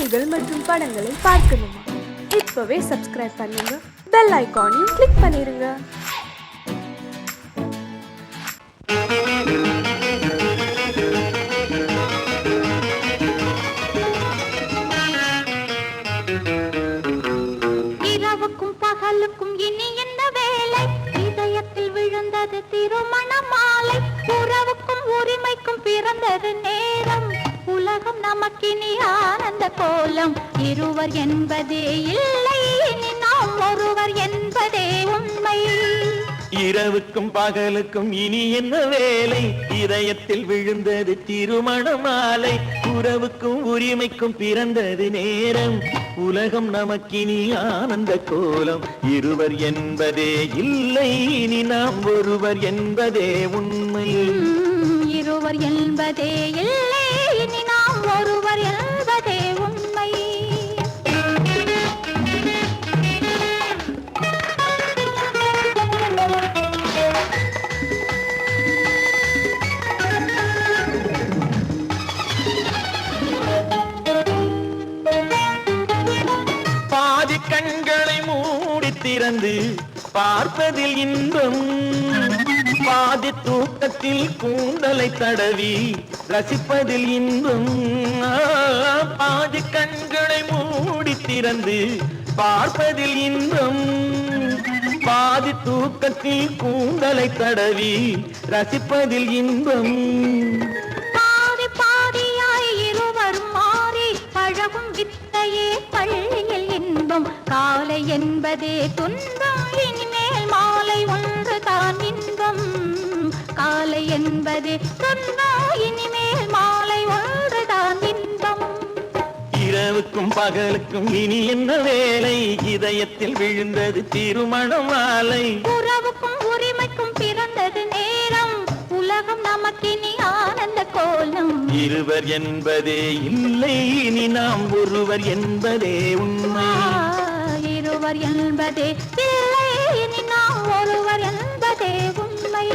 செய்திகள் மற்றும் படங்களை பார்க்கணுமா? இப்பவே சப்ஸ்கிரைப் பண்ணுங்க, பெல் ஐகானையும் கிளிக் பண்ணிருங்க. இரவுக்கும் பகலுக்கும் இனி என்ன வேலை? இதயத்தில் விழுந்தது திருமண மாலை. உறவுக்கும் உரிமைக்கும் பிறந்தது நேரம். உலகம் நமக்கினி ஆனந்த கோலம். இருவர் என்பதே இல்லை, இனி நாம் ஒருவர் என்பதே உண்மை. இரவுக்கும் பகலுக்கும் இனி என்ன வேலை? இதயத்தில் விழுந்தது திருமண மாலை. உறவுக்கும் உரிமைக்கும் பிறந்தது நேரம். உலகம் நமக்கினி ஆனந்த கோலம். இருவர் என்பதே இல்லை, இனி நாம் ஒருவர் என்பதே உண்மை. இருவர் என்பதே இல்லை, இனி நாம் ஒருவர் என்பதே உண்மை. பாதி கண்களை மூடி திறந்து பார்ப்பதில் இன்பம். பாதி தூக்கத்தில் கூந்தலை தடவி ரசிப்பதில் இன்பம். பாதி கண்களை மூடி திறந்து பார்ப்பதில் இன்பம். பாதி தூக்கத்தில் கூந்தலை தடவி ரசிப்பதில் இன்பம். பாதி பாதியாய் இருவர் மாறி பழகும் வித்தையே பள்ளியில் இன்பம். காலை என்பதே துன்பம், இனிமேல் மாலை ஒன்று தான் இன்பம். காலை என்பதே துன்பம், இனிமேல் மாலை ஒன்று தான் இன்பம். இரவுக்கும் பகலுக்கும் இனி என்ன வேலை? இதயத்தில் விழுந்தது திருமண மாலை. உறவுக்கும் உரிமைக்கும் பிறந்தது நேரம். உலகம் நமக்கினி ஆனந்த கோலம். இருவர் என்பதே இல்லை, இனி நாம் ஒருவர் என்பதே உண்மை. இருவர் என்பதே இல்லை, இனி நாம் ஒருவர் என்பதே உண்மை.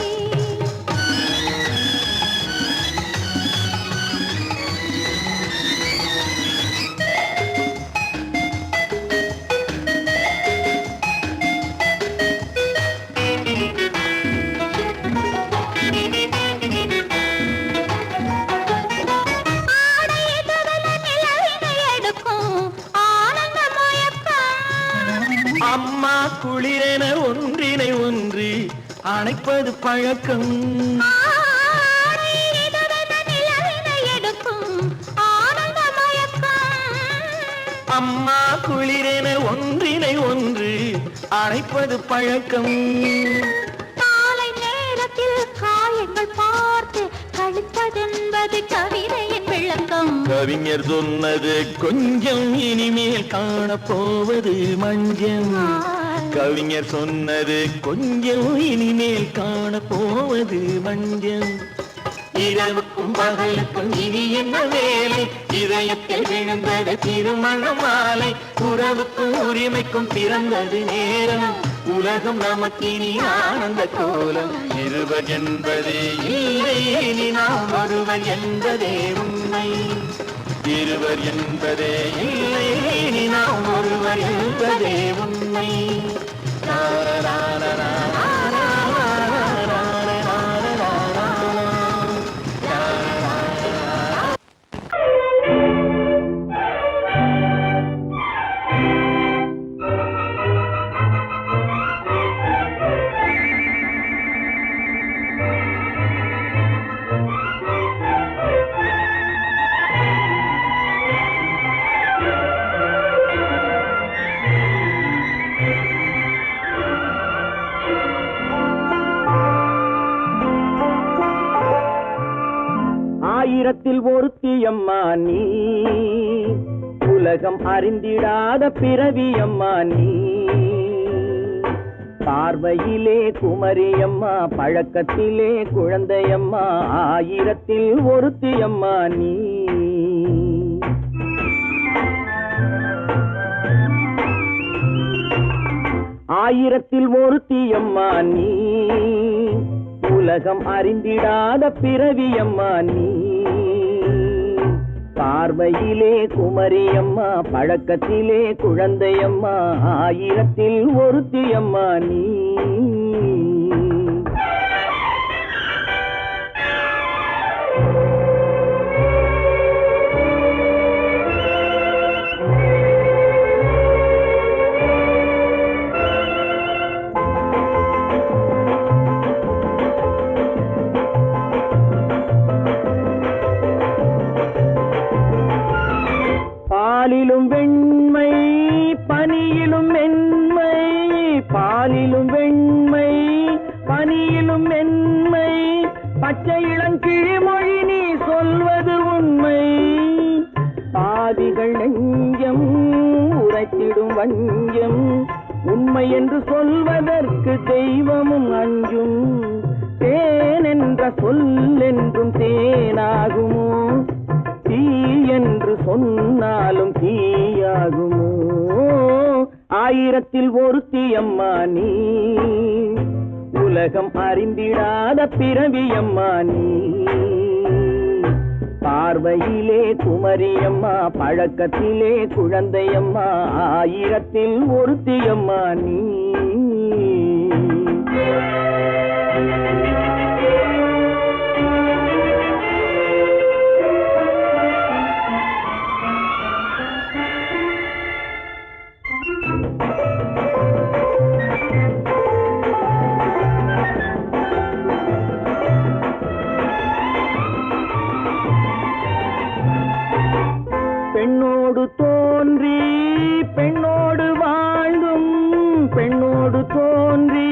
அம்மா குளிரென ஒன்றினை ஒன்று அணைப்பது பழக்கம். அம்மா குளிரென ஒன்றினை ஒன்று அணைப்பது பழக்கம். காலை நேரத்தில் காயங்கள் பார்த்து கழிப்பதென்பது கவிதையின் விளக்கம். கவிஞர் சொன்னது கொஞ்சம், இனிமேல் காணப்போவது மஞ்சம். கவிஞர் சொன்னது கொஞ்சம், இனிமேல் காணப்போவது மஞ்சம். இரவுக்கும் பகலுக்கும் இனி என்ன வேலை? இதயத்தில் விழுந்தது திருமண மாலை. உறவுக்கும் உரிமைக்கும் பிறந்தது நேரம். உலகம் நமக்கினி ஆனந்த கோலம். இருவர் என்பதே இல்லை, இனி நாம் ஒருவர் என்பதே உண்மை. இருவர் என்பதே இல்லை, இனி நாம் ஒருவர் என்பதே உண்மை. ஆயிரத்தில் ஒருத்தியம்மா நீ, உலகம் அறிந்திடாத பிறவியம்மா நீ. பார்வையிலே குமரியம்மா, பழக்கத்திலே குழந்தையம்மா. ஆயிரத்தில் ஒருத்தியம்மா நீ. ஆயிரத்தில் ஒருத்தியம்மா நீ, உலகம் அறிந்திடாத பிறவியம்மா நீ. பார்வையிலே குமரியம்மா, பழக்கத்திலே குழந்தையம்மா, ஆயிரத்தில் ஒருத்தியம்மா நீ. பாலிலும் வெண்மை பனியிலும் மென்மை, பாலிலும் வெண்மை பனியிலும் மென்மை, பச்சை இளங்கிழிமொழி நீ சொல்வது உண்மை. பாதிகள் நெஞ்சம் உரைத்திடும் வஞ்சம், உண்மை என்று சொல்வதற்கு தெய்வமும் அஞ்சும். தேன் என்ற சொல் என்றும் தேனாகுமோ, தீ என்று சொன்னாலும் தீயாகுமோ. ஆயிரத்தில் ஒருத்தியம்மா நீ, உலகம் அறிந்திடாத பிறவியம்மா நீ. பார்வையிலே குமரியம்மா, பழக்கத்திலே குழந்தையம்மா, ஆயிரத்தில் ஒருத்தியம்மா நீ. பெண்ணோடு தோன்றி பெண்ணோடு வாழ்ந்தும், பெண்ணோடு தோன்றி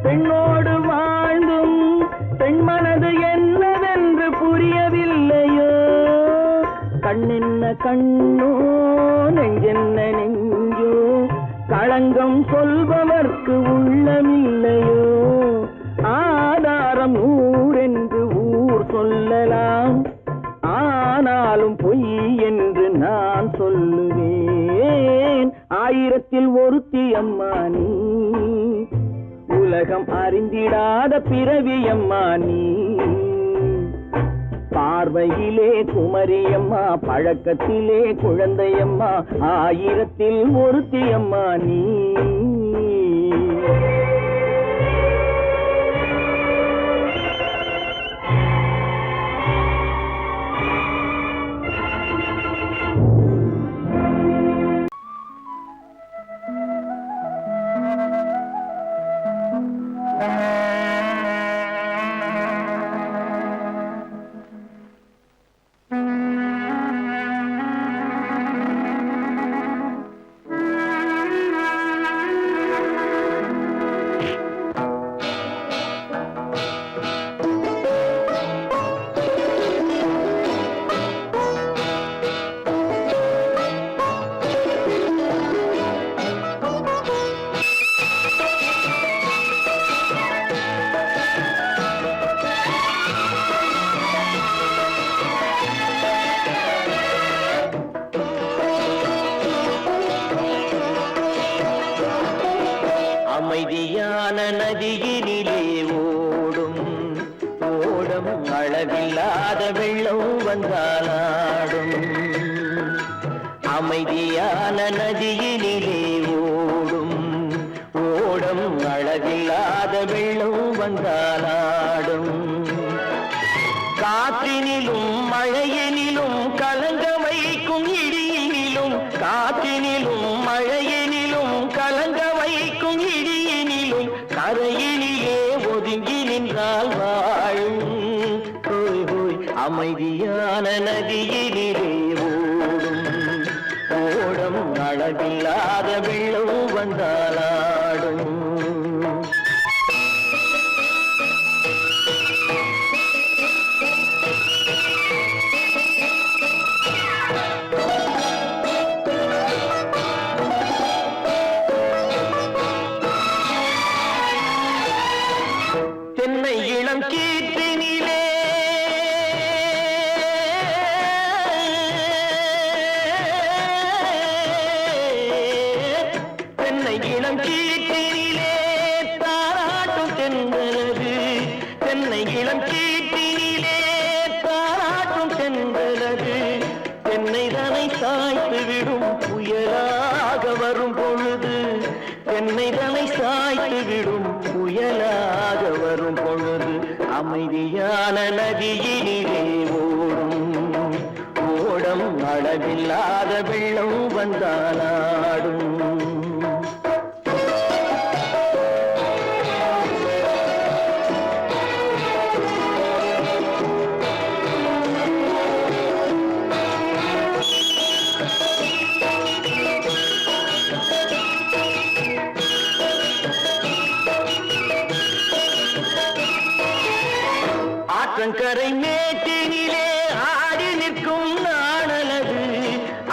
பெண்ணோடு வாழ்ந்தும், பெண் மனது என்னவென்று புரியவில்லையோ. கண்ணென்ன கண்ணோ, நெஞ்சென்ன நெஞ்சோ, களங்கம் சொல்பவர்க்கு உள்ளமில்லையோ. ஆதாரம் ஊரென்று ஊர் சொல்லலாம், ஆனாலும் பொய் என்று நான் சொல்லுவேன். ஆயிரத்தில் ஒருத்தியம்மா நீ, உலகம் அறிந்திடாத பிறவியம்மா நீ. பார்வையிலே குமரியம்மா, பழக்கத்திலே குழந்தையம்மா, ஆயிரத்தில் ஒருத்தியம்மா நீ. அமைதியான நதியினிலே ஓடும் ஓடும், அளவில்லாத வெள்ளம் வந்தாலாடும். அமைதியான நதியினிலே ஓடும் ஓடும், அளவில்லாத வெள்ளம் வந்தாலாடும். காற்றினிலும் மழையினிலும் கலங்க வைக்கும் இடியினிலும், காற்றினிலும் மழையினிலும் கலங்க வைக்கும் இடியினிலும், கரையினிலே ஒதுங்கி நின்றால் வாழும். ஹோய் ஹோய், அமைதியான நதியினிலே ஓடும் ஓடும், அளவில்லாத வெள்ளம் வந்தாலாடும். தென்னை இளம் கீற்றினிலே தென்னை இளம் சாய்த்து விடும் புயலாக வரும் பொழுது தென்னைதனை சாய்த்து விடும் புயலாக வரும் பொழுது அமைதியான நதியினிலே ஓடம் அளவில்லாத வெள்ளம் வந்தாலாடும். ஆற்றங்கரை மேட்டினிலே ஆடி நிற்கும் நாணலது,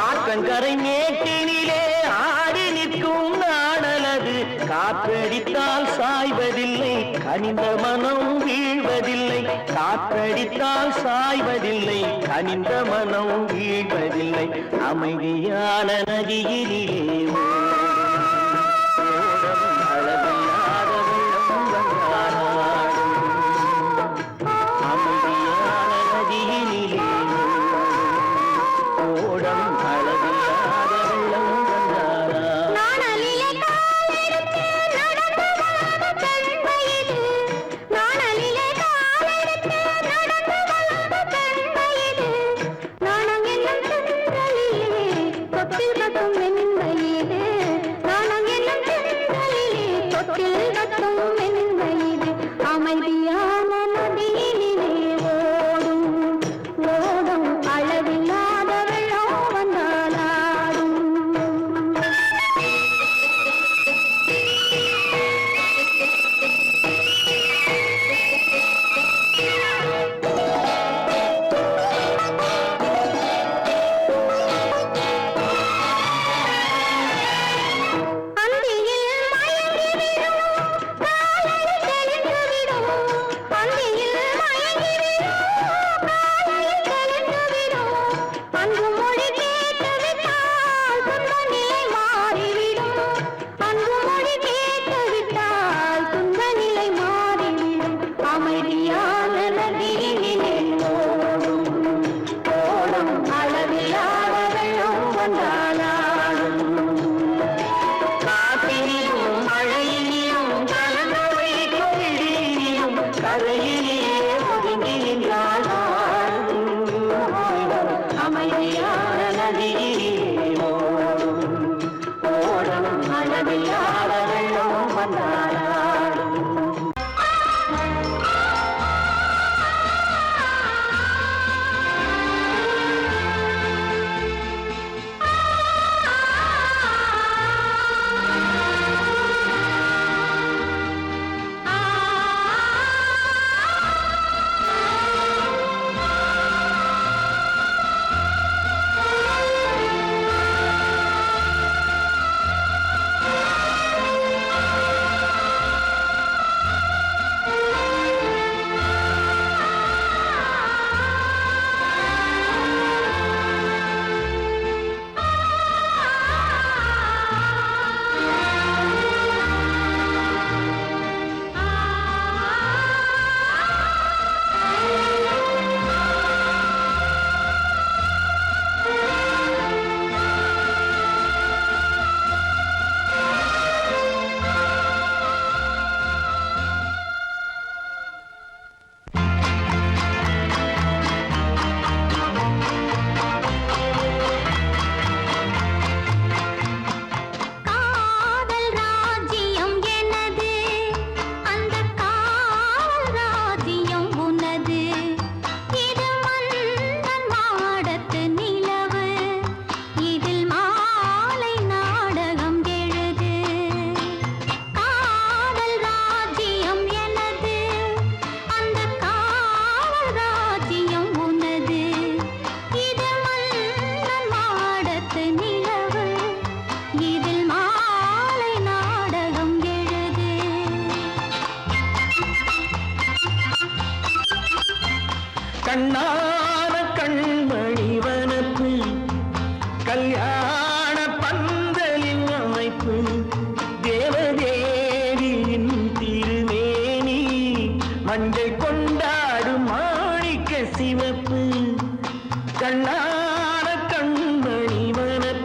ஆற்றங்கரை மேட்டினிலே ஆடி நிற்கும் நாணலது. காற்றடித்தால் சாய்வதில்லை, கனிந்த மனம் வீழ்வதில்லை. காற்றடித்தால் சாய்வதில்லை, கனிந்த மனம் வீழ்வதில்லை. அமைதியான நதியிலே கண்ணான கண்மணி வனப்பு கல்யாண பந்தலின் அமைப்பு தேவதேவியின் திருமேனி மஞ்சள் கொண்டாடும் மாணிக்க சிவப்பு கண்ணான கண்மணி வனப்பு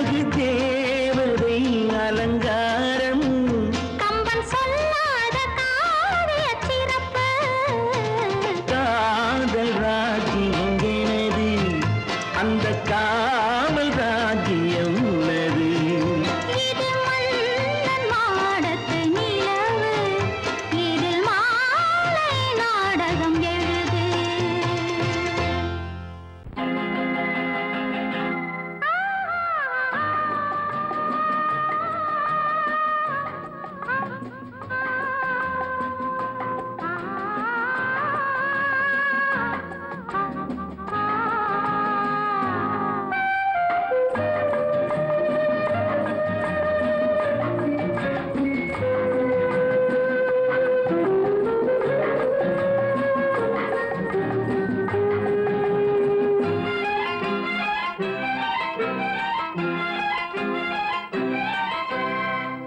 அழகு தேவதை அலங்காரம் கம்பன் சொல்லாத காவிய சிறப்பு காதல் ராஜ்யம் எனது அந்த காமல் ராஜ்யம் உள்ளது இது மன்னன் மாடத்து நிலவு இதில் மாலை நாடகம் எழுது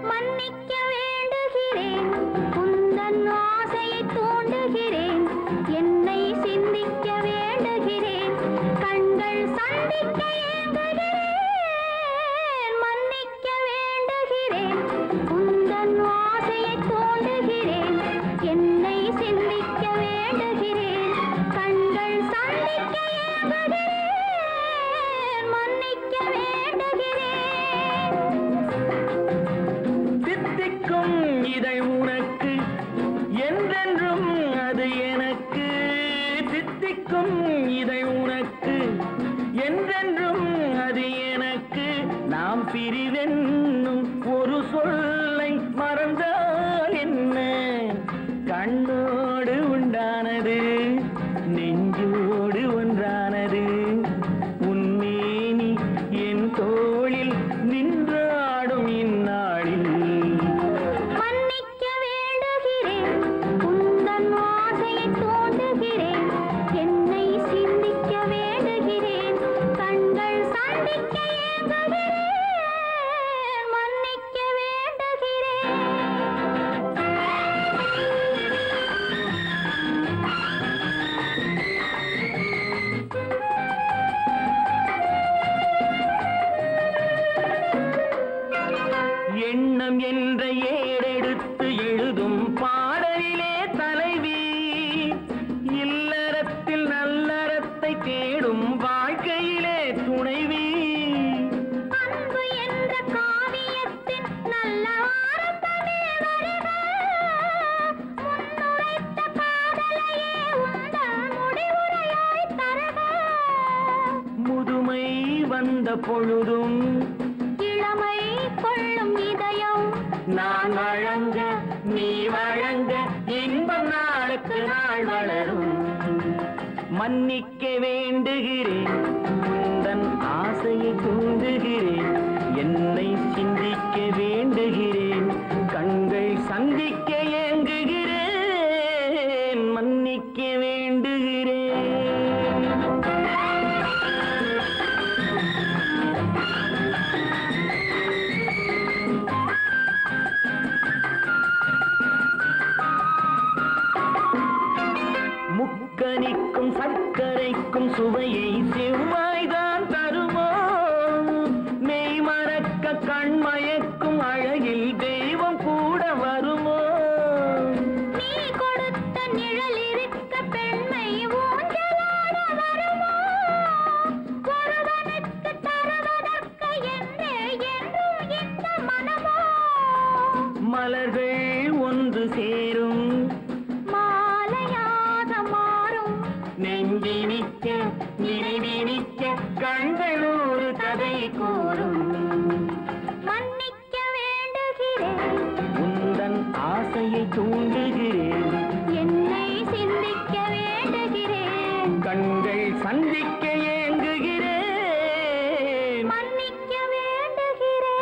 மன்னிக்க வேண்டுகிறேன் உந்தன் ஆசையை தூண்டுகிறேன் என்னை சிந்திக்க வேண்டுகிறேன் கண்கள் சந்திக்க ஏங்குகிறேன் மன்னிக்க வேண்டுகிறேன் உந்தன் ஆசையை தூண்டுகிறேன் என்னை சிந்திக்க வேண்டுகிறேன் கண்கள் சந்திக்க ஏங்குகிறேன் மன்னிக்க வேண்டுகிறேன் தித்திக்கும் இதழ் உனக்கு என்றென்றும் அது எனக்கு தித்திக்கும் இதழ் உனக்கு என்றென்றும் அது எனக்கு நாம் பிரிவென்னும் ஒரு சொல்லை மறந்தால் என்ன கண்ணோடு உண்டானது நெஞ்சோடு ஒன்றானது உன்மேனி என் தோளில் நின்றாடும் இந்நாளில் மன்னிக்க வேண்டுகிறேன் உந்தன் ஆசையை தூண்டுகிறேன் என்னை சிந்திக்க வேண்டுகிறேன் கண்கள் சந்திக்க ஏங்குகிறேன் மன்னிக்க வேண்டுகிறேன் எண்ணம் என்ற ஏடெடுத்து எழுதும் பாடலிலே தலைவி இல்லறத்தில் நல்லறத்தை தேடும் வாழ்க்கையிலே துணைவி அன்பு என்ற காவியத்தின் நல்ல வார்த்தையே வருக முன்னுரைத்த காதலையே உந்தன் முடிவுரையாய் தருக முதுமை வந்த பொழுதும் இளமை கொள்ளும் இதயம் நான் வழங்க நீ வழங்க இன்பம் நாளுக்கு நாள் வளரும் மன்னிக்க வேண்டுகிறேன் உந்தன் ஆசையை தூண்டுகிறேன் என்னை சிந்திக்க வேண்டுகிறேன் கண்கள் சந்திக்க ஏங்குகிறேன் மன்னிக்க வேண்டுகிறேன் முக்கனிக்கும் சர்க்கரைக்கும் சுவையை செவ்வாய்தான் தருமோ மெய் மறக்க கண்மயக்கும் அழகில் தெய்வம் கூட வருமோ நீ கொடுத்த நிழல் இருக்க பெண்மை ஊஞ்சலாட வருமோ ஒருவனுக்கு தருவதற்கு என்றே என்றும் இந்த மனமோ மலர்கள் ஒன்று சேரும் மாலையாக மாறும் நெஞ்சினிக்க நினைவினிக்க கண்கள் ஒரு கதை கூறும் மன்னிக்க வேண்டுகிறேன் உந்தன் ஆசையை தூண்டுகிறேன் என்னை சிந்திக்க வேண்டுகிறேன் கண்கள் சந்திக்க ஏங்குகிறேன் மன்னிக்க வேண்டுகிறேன்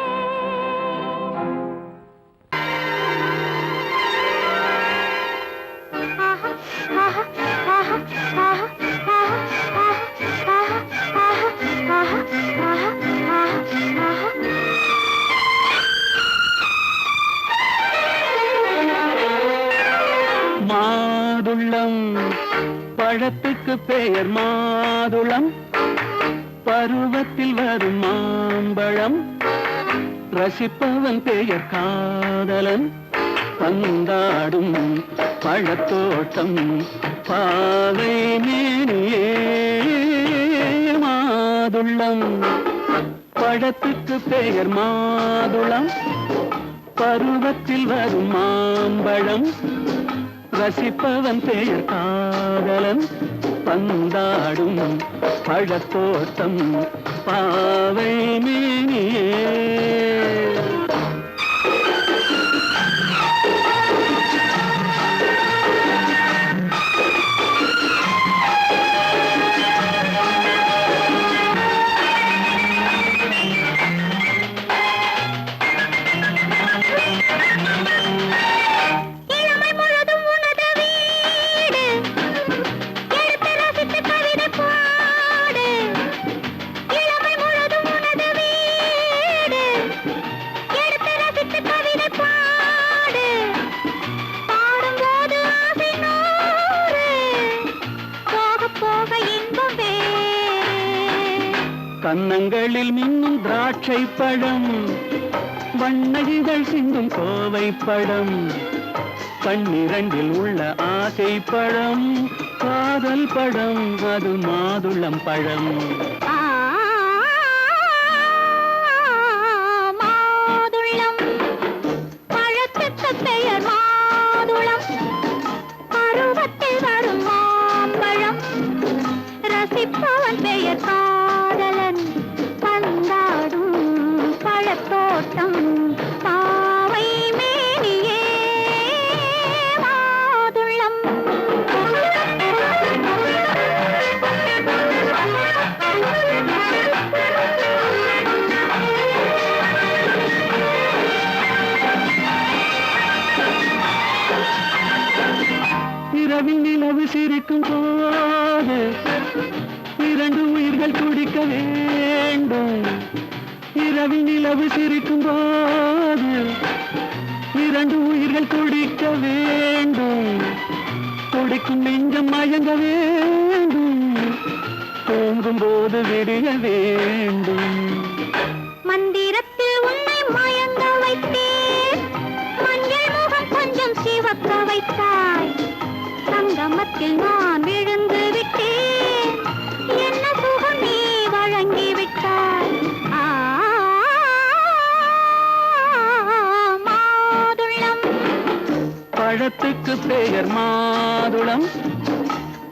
மாதுளம் பழத்துக்கு பெயர் மாதுளம் பருவத்தில் வரும் மாம்பழம் ரசிப்பவன் பெயர் காதலன் பந்தாடும் பழத்தோட்டம் பாவை மேனியே மாதுளம் பழத்துக்கு பெயர் மாதுளம் பருவத்தில் வரும் மாம்பழம் ரசிப்பவன் பெயர் காதலன் பந்தாடும் பழத்தோட்டம் பாவை மேனியே கன்னங்களில் மின்னும் திராட்சை பழம் வண்ணகிகள் சிந்தும் கோவை பழம் கண்ணிரண்டில் உள்ள ஆசை பழம் காதல் பழம் அது மாதுளம் பழம் மாதுளம் பழத்துக்கு பெயர் மாதுளம் பருவத்தில் வரும் மாம்பழம் ரசிப்பவன் பெயர் காதலன் பந்தாடும் பழத்தோட்டம் பாவை மேனியே மாதுளம் இரவில் நிலவு சிரிக்கும் போது இரண்டு உயிர்கள் துடிக்க வேண்டும் இரவில் நிலவு சிரிக்கும் போது இரண்டு உயிர்கள் துடிக்க வேண்டும் துடிக்கும் நெஞ்சம் மயங்க வேண்டும் தூங்கும் போது விடிய வேண்டும் மந்திரத்தில் உன்னை மயங்க வைத்தேன் மஞ்சள் முகம் கொஞ்சம் சிவக்க வைத்தாய் சங்கமத்தில் நான் விழுந்து விட்டேன் என்ன சுகம் நீ வழங்கி விட்டாய் மாதுளம் பழத்துக்கு பெயர் மாதுளம்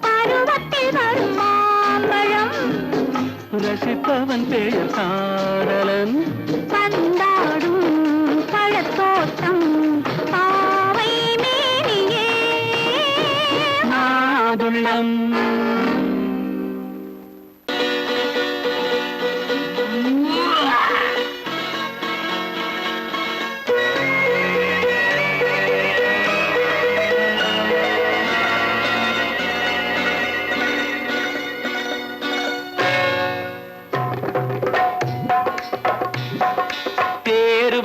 பருவத்தில் வரும் மாம்பழம் ரசிப்பவன் பெயர் காதலன் பந்தாடும் பழத்தோட்டம் பாவை மேனியே மாதுளம்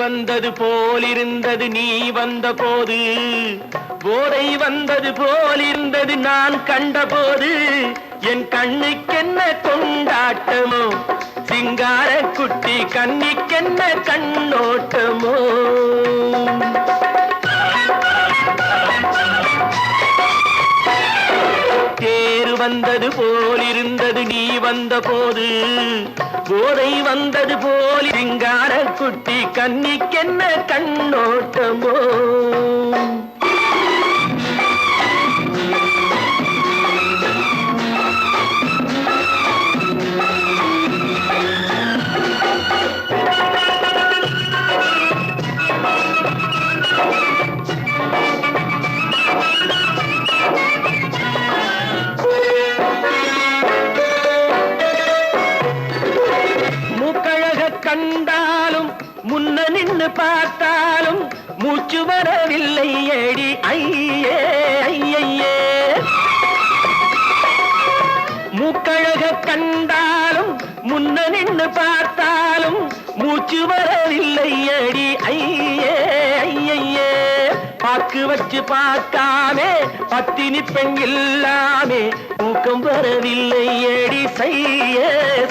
வந்தது போலிருந்தது நீ வந்த போது போதை வந்தது போலிருந்தது நான் கண்டபோது என் கண்ணுக்கென்ன கொண்டாட்டமோ சிங்கார குட்டி கண்ணிக்கென்ன கண்ணோட்டமோ தேர் வந்தது போலிருந்தது நீ வந்த போது போதை வந்தது போல் சிங்கார குட்டி கண்ணிக்கென்ன கண்ணோட்டமோ கண்டாலும் முன்ன நின்னு பார்த்தாலும் மூச்சு வரவில்லை ஏடி ஐயே ஐயே மூக்கழக கண்டாலும் முன்ன நின்னு பார்த்தாலும் மூச்சு வரவில்லை ஏடி ஐயே ஐயே பாக்கு வச்சு பார்க்காமே பத்தினி பெண் இல்லாமே தூக்கம் வரவில்லை ஏடி செய்ய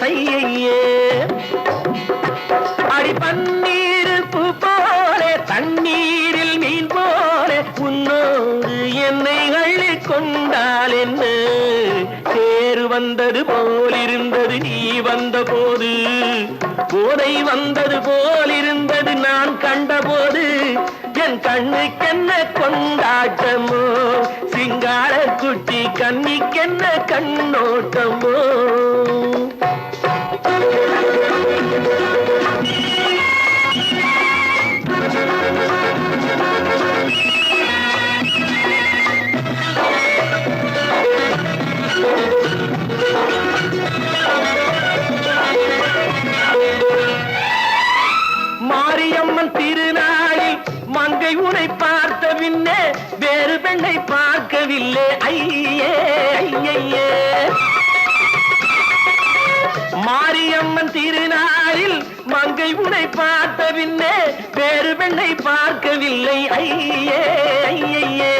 செய்யே வந்தது போலிருந்தது நீ வந்த போது, போதை வந்தது போலிருந்தது நான் கண்டபோது, என் கண்ணுக்கென்ன கொண்டாட்டமோ, சிங்கார குட்டி கண்ணிக்கென்ன கண்ணோட்டமோ. மாரியம்மன் திருநாளில் மங்கை உனை பார்த்த பின்னே வேறு பெண்ணை பார்க்கவில்லை ஐயே ஐயே. மாரியம்மன் திருநாளில் மங்கை உனை பார்த்த பின்னே வேறு பெண்ணை பார்க்கவில்லை ஐயே ஐயே.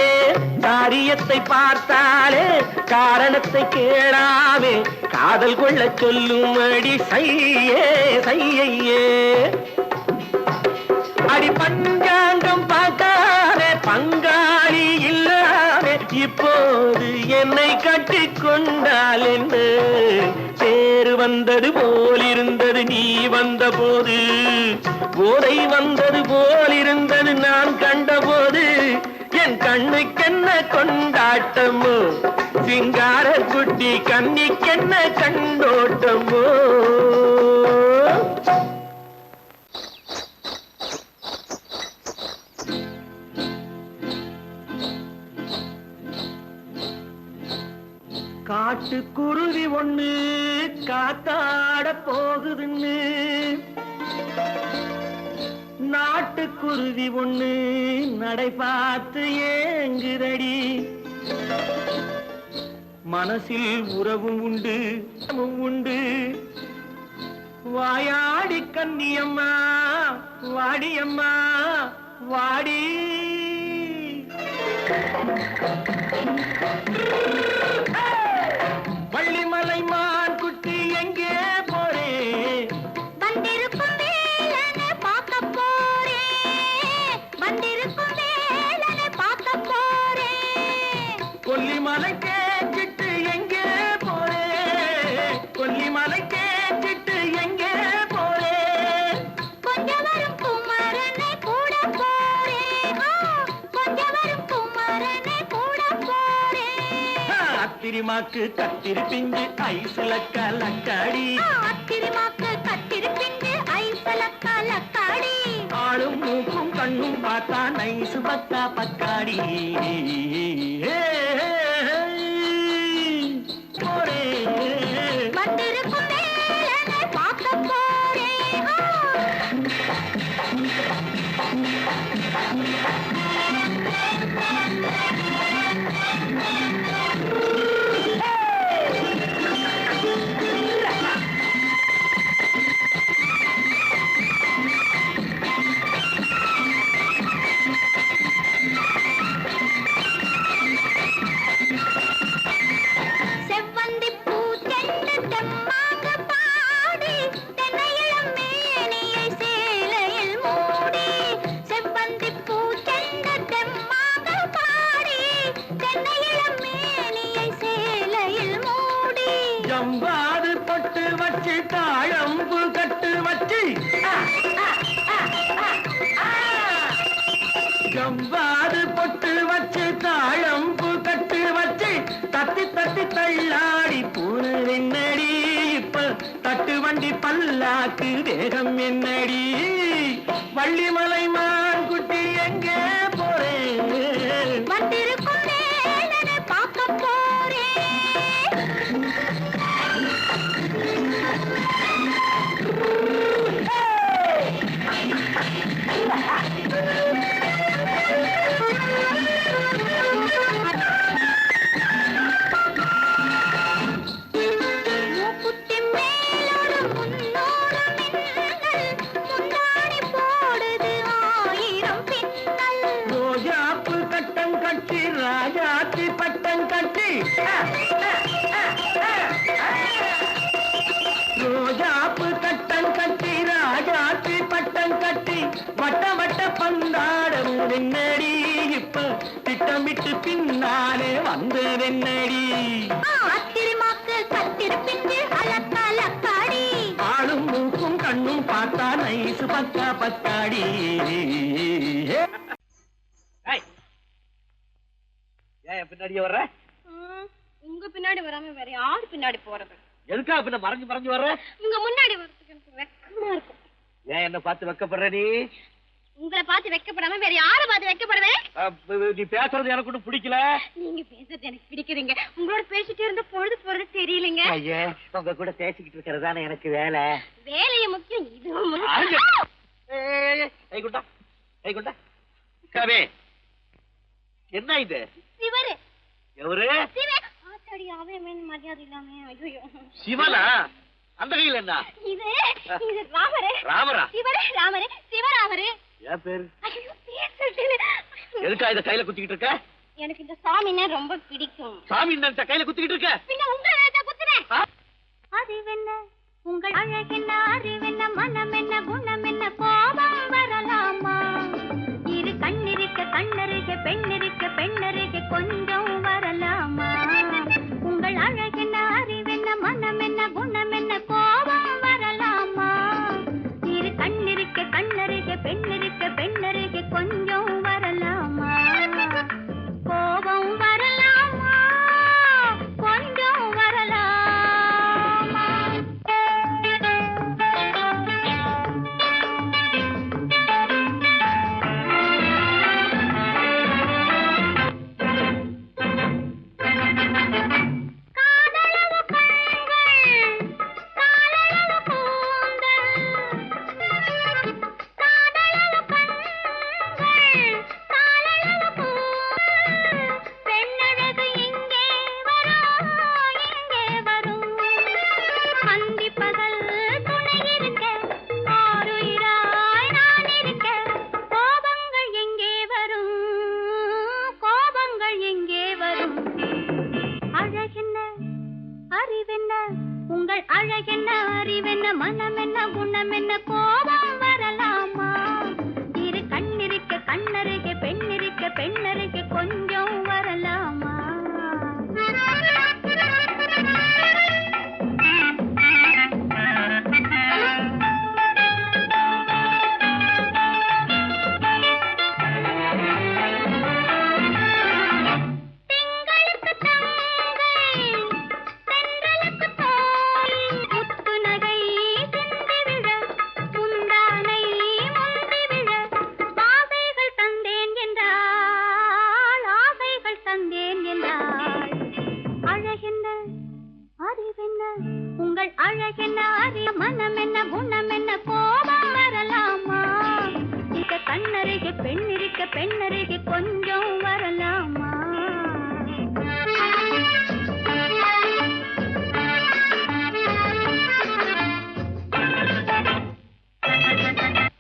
காரியத்தை பார்த்தாலே காரணத்தை கேளாமே காதல் கொள்ள சொல்லும்படி சையே சையே. அடி பஞ்சாங்கம் பார்க்காதே பங்காளி இல்லாமே இப்போது என்னை கட்டிக்கொண்டால் என்ன. தேர் வந்தது போலிருந்தது நீ வந்த போது, போதை வந்தது போலிருந்தது நான் கண்டபோது, என் கண்ணுக்கென்ன கொண்டாட்டமோ, சிங்கார குட்டி கண்ணிக்கென்ன கண்டோட்டமோ. காட்டுக்குருவி ஒண்ணு காத்தாட போகுதுன்னு, நாட்டுக்குருவி ஒண்ணு நடை பார்த்து ஏங்குதடி. மனசில் உறவும் உண்டு உண்டு, வாயாடி கன்னியம்மா வாடியம்மா வாடி. வள்ளிமலை மான் குட்டி எங்கே போறே, வந்திருக்கும் வேலனை பார்க்க போறேன், வந்திருக்கும் வேலனை பார்க்க போறேன். கொல்லிமலை கேச்சிட்டு எங்கே போறே, கொல்லிமலை கேச்சிட்டு எங்கே போறே. கொஞ்சம் வரும் குமரனை கூட போறேன், கொஞ்சம் வரும் குமரனை கூட போறேன். அத்திரிமாக்கு கத்திரி பிஞ்சு ஐசுல கலக்காடி, அத்திரிமாக்கு கத்திரி பிஞ்சு ஐசல கலக்காடி. ஆளும் மூக்கும் கண்ணும் பார்த்தா நைசு பத்தா பக்காடி. போரே வந்திருக்கும் வேலனை பார்க்க போறேன். செவ்வந்தி பூ செண்டு தெம்மாக பாடி, தென்னையிளம் மேனியை சேலையில் மூடி. செவ்வந்தி பூ செண்டு தெம்மாக பாடி, தென்னையிளம் மேனியை சேலையில் மூடி. ஜம்பாது பொட்டு வச்சு தாழம்பு கட்டு வச்சு, ஜம்பாது பொட்டு வச்சு தாழம்பு கட்டு வச்சு, தட்டி தட்டி தள்ளாடி பூனு என்னடி. இப்ப தட்டு வண்டி பல்லாக்கு வேகம் என்னடி. வள்ளிமலை மான் குட்டி எங்கே போறேன், வந்திருக்கும் வேலனை பார்க்க போறேன். மூக்குத்தி மேலோடு முன்னோடு மின்னல், முந்தாடி போடுது ஆயிரம் பின்னல். ரோஜாப்பு கட்டம் கட்டி ராஜாத்தி பட்டம் கட்டி, ரோஜாப்பு கட்டம் கட்டி ராஜாத்தி பட்டம் கட்டி, வட்ட வட்ட பந்தாடம் என்னடி. இப்ப திட்டமிட்டு பின்னாலே வந்து என்னடி. அத்திரிமாக்கு கத்திரி கண்ணும் பார்த்தா நைசு பக்கா பத்தாடி. ஏன் பின்னாடியே வர்ற? உங்க பின்னாடி வராம வேற யாரு பின்னாடி போறது? எதுக்கா பின்ன மறைஞ்சு மறைஞ்சு வர்ற? உங்க முன்னாடி வரதுக்கு எனக்கு வெக்கமா இருக்கும். ஏன் என்ன பார்த்து வெக்கப்படுற நீ? உங்களை பார்த்து வெக்கப்படாம வேற யாரை பார்த்து வெக்கப்படுவேன்? நீ பேசுறது எனக்கு ஒன்றும் பிடிக்கல. நீங்க பேசுறது எனக்கு பிடிக்குதுங்க. உங்களோட பேசிட்டே இருந்த பொழுது போறது தெரியலங்க. ஐயே, உங்க கூட பேசிக்கிட்டு இருக்கிறதானே எனக்கு வேலை. வேலைய முக்கியம், இதுவும் கவே, என்ன இது? சிவரு எவரு? ஆத்தாடி, அவன் மரியாதை இல்லாம. ஐயோ, சிவனா? அந்த கையில் என்ன? இது ராமரு. ராமரா? சிவரு ராமரு, சிவராமரு. ஏன் பேரு? ஐயோ, பேசுறது. எதுக்கா இத கையில குத்திக்கிட்டு இருக்க? எனக்கு இந்த சாமின்னா ரொம்ப பிடிக்கும். சாமி நினைச்ச கையில குத்திக்கிட்டு இருக்க? பின்ன உங்களை நினைச்சா குத்துறேன். அறிவென்ன உங்கள் அழகென்ன, அறிவென்ன மனம் என்ன, குணம் என்ன, கோபம் வரலாமா? இரு கண்ணிருக்க கண்ணருக, பெண்ணிருக்க பெண்ணருக, கொஞ்சம் வரலாமா? உங்கள் அழகென்ன, அறிவென்ன மனம் என்ன, குணம் என்ன, கோபம் வரலாமா? இரு கண்ணிருக்க கண்ணருக, பெண்ணிருக்க பெண்ணருக, கொஞ்சம் வரலாமா? கோபம் வரலாமா? கொஞ்சம் வரலாமா? காதலவு கண்கள், காலளவு கூந்தல், காதலவு கண்கள், காலளவு கூந்தல், பெண்ணழகு இங்கே வரும், இங்கே வரும். அந்திப்பகல் துணை இருக்க, ஆருயிராய் நான் இருக்க, கோபங்கள் எங்கே வரும், கோபங்கள் எங்கே வரும்? அழகென்ன, அறிவென்ன, உங்கள் அழகென்ன, அறிவென்ன, மனம் என்ன, குணம் என்ன, கோபம் வரலாமா? இரு கண்ணிருக்க கண்ணருக, பெண்ணிருக்க பெண்ணருக, கொஞ்சம் வரலாமா? திங்களுக்கு தங்கை, தென்றலுக்கு தோல், முத்து நகை சிந்தி விழ, முந்தானை முந்தி விழ, ஆசைகள் தந்தேன் என்றாள், ஆசைகள் தந்தேன் என்றாள். அழகென்ன, அறிவென்ன, உங்கள் அழகென்ன, அறி மனம் என்ன, குணம் என்ன, கோபம் வரலாமா? இக்க கண்ணருக, பெண்ணிருக்க பெண்ணருக, கொஞ்சம் வரலாமா?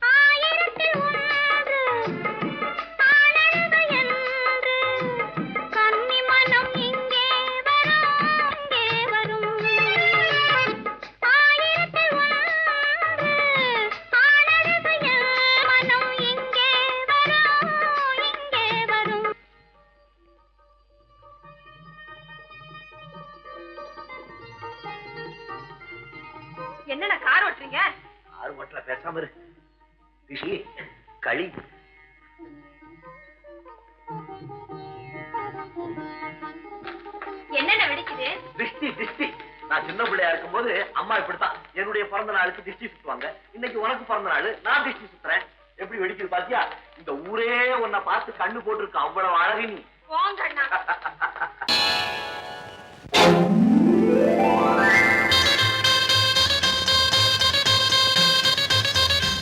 ஆயிரத்தில் ஒன்று ஆனழகு என்று, கன்னி மனம் இங்கே வரும், இங்கே வரும். ஆயிரத்தில் ஒன்று ஆனழகு என்று, மனம் இங்கே வரும், இங்கே வரும். என்னடா கார் ஓட்டுறீங்க? ஆறு மட்டும் பேசாம இரு. ரிஷி, களி. என்னென்ன வெடிக்குது? திஷ்டி திஷ்டி. நான் சின்ன பிள்ளையா இருக்கும்போது அம்மா இப்படித்தான் என்னுடைய பிறந்த நாளுக்கு திஷ்டி சுத்துவாங்க. இன்னைக்கு உனக்கு பிறந்த நாள், நான் திஷ்டி சுத்துறேன். எப்படி வெடிக்குது பாத்தியா? இந்த ஊரே உன்னை பார்த்து கண்ணு போட்டிருக்கு, அவ்வளவு அழகு நீ. போங்கண்ணா.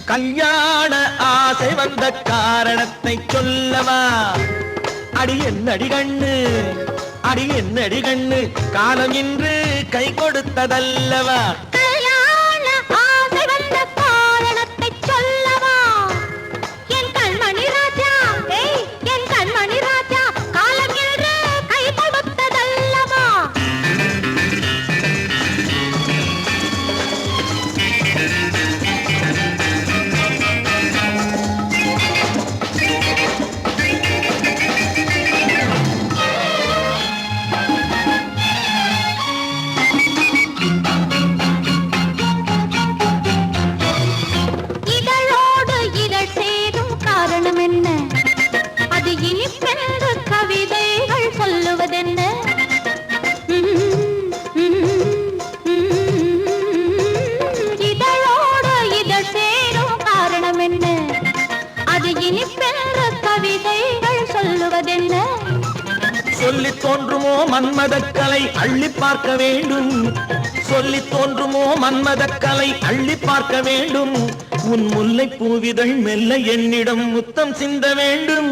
கல்யாண ஆசை வந்த காரணத்தை சொல்லவா? அடி என்னடி கண்ணு, அடி என்னடி கண்ணு, காலம் இன்று கை கொடுத்ததல்லவா? கல்யாண ஆசை வந்த காரணத்தை சொல்லவா? என் கண்மணி ராஜா, என் கண்மணி ராஜா, காலம் என்று கை கொடுத்ததல்லவா? சொல்லி தோன்றுமோ மன்மதக்கலை அள்ளி பார்க்க வேண்டும், சொல்லி தோன்றுமோ மன்மதக்கலை அள்ளி பார்க்க வேண்டும். உன் முல்லை பூவிதழ் மெல்ல என்னிடம் முத்தம் சிந்த வேண்டும்.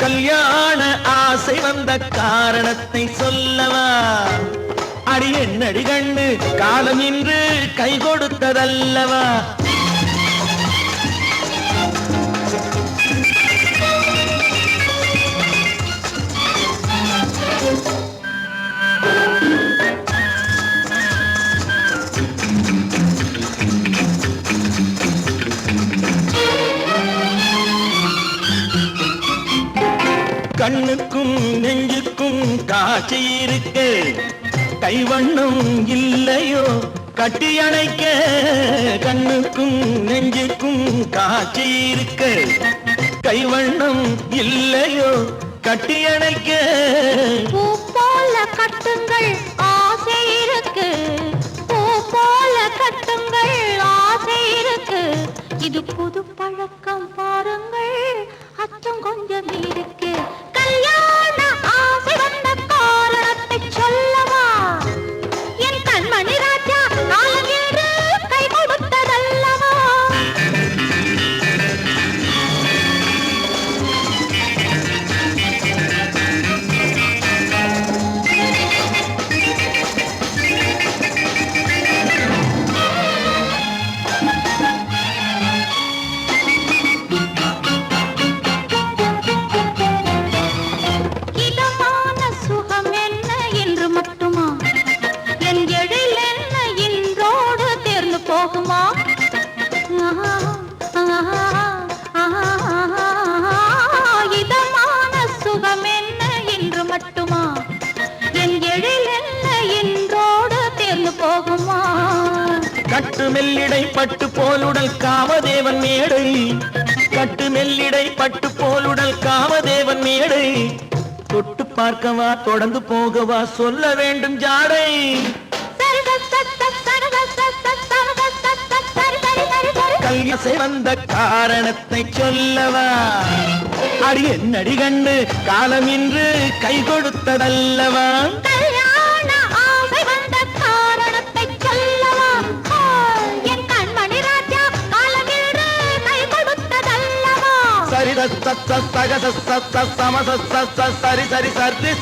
கல்யாண ஆசை வந்த காரணத்தை சொல்லவா? அடி என்னடி கண்டு காலம் இன்று கை கொடுத்ததல்லவா? கண்ணுக்கும் நெஞ்சுக்கும் காட்சி இருக்கு, கைவண்ணம் இல்லையோ கட்டி அணைக்க. கண்ணுக்கும் நெஞ்சுக்கும் காட்சி இருக்கு, கைவண்ணம் இல்லையோ கட்டி அணைக்க. பூ போல கட்டுங்கள் ஆசை இருக்கு, பூ போல கட்டுங்கள் ஆசை இருக்கு. இது புது பழக்கம் பாருங்கள், அச்சம் கொஞ்சம் இருக்கு. கல்யாண ஆசை வந்த காரணத்தை சொல்லவா? என் கண்மணி ராஜா காலம் என்று கை கொடுத்ததல்லவா? இதமான சுகம் என்ன என்று மட்டுமா? என் எழில் என்ன என்றோடு தேர்ந்து போகுமா? கட்டு மெல்லிடை பட்டு போலுடல் காமதேவன் மேடை, கட்டு மெல்லிடை பட்டு போலுடல் காமதேவன் மேடை. தொட்டு பார்க்கவா தொடர்ந்து போகவா சொல்ல வேண்டும் ஜாடை. கல்யாசை வந்த காரணத்தை சொல்லவா? அடி என்னடி கண்டு காலம் இன்று கை கொடுத்ததல்லவா? கல்யாண ஆசை வந்த காரணத்தை சொல்லவா? என் கண்மணி ராஜா காலம் என்று கை கொடுத்ததல்லவா? சரி சரி சரி சரி சரி